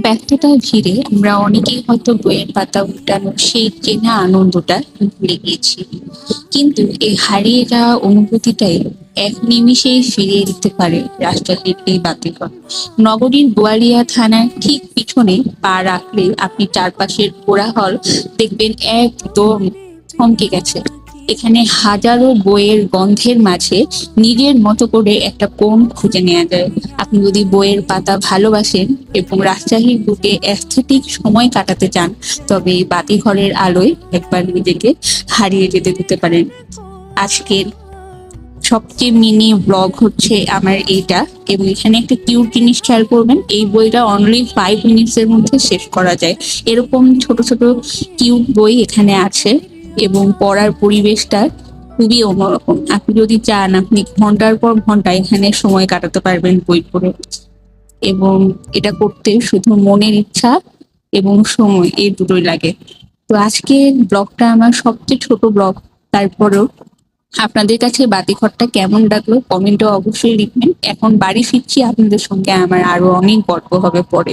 ব্যস্ততার ভিড়ে আমরা অনেকেই হয়তো বইয়ের পাতা উল্টানোর সেই চেনা আনন্দটা ভুলে গিয়েছি, কিন্তু এই হারিয়ে যাওয়া অনুভূতিটাই এক নিমিষেই ফিরিয়ে দিতে পারে রাজশাহীর এই বাতিঘর। নগরীর বোয়ালিয়া থানার ঠিক পিছনে পা রাখলে আপনি চারপাশের কোলাহল দেখবেন একদম থমকে গেছে। এখানে হাজারো বইয়ের গন্ধের মাঝে নিজের মতো করে একটা কোণ খুঁজে নেওয়া যায়। আপনি যদি বইয়ের পাতা ভালোবাসেন এবং রাজশাহীর বুকে অ্যাস্থেটিক সময় কাটাতে চান, তবে এই বাতিঘরের আলোয় একবার নিজেকে হারিয়ে যেতে দিতে পারেন। আজকের সবচেয়ে মিনি ব্লগ হচ্ছে আমার এইটা, এবং এখানে একটা কিউট জিনিস খেয়াল করবেন, এই বইটা অনলি 5 মিনিটস এর মধ্যে শেষ করা যায়। এরকম ছোট ছোট কিউট বই এখানে আছে, এবং পড়ার পরিবেশটা খুবই অন্যরকম। আপনি যদি চান, আপনি ঘন্টার পর ঘন্টা এখানে সময় কাটাতে পারবেন বই পড়ে। এবং এটা করতে শুধু মনের ইচ্ছা এবং সময়, এই দুটোই লাগে। তো আজকে ব্লগটা আমার সবচেয়ে ছোট ব্লগ, তারপরেও আপনাদের কাছে বাতিঘরটা কেমন লাগলো কমেন্টে অবশ্যই লিখবেন। এখন বাড়ি ফিরছি, আপনাদের সঙ্গে আমার আরো অনেক গল্প হবে পরে।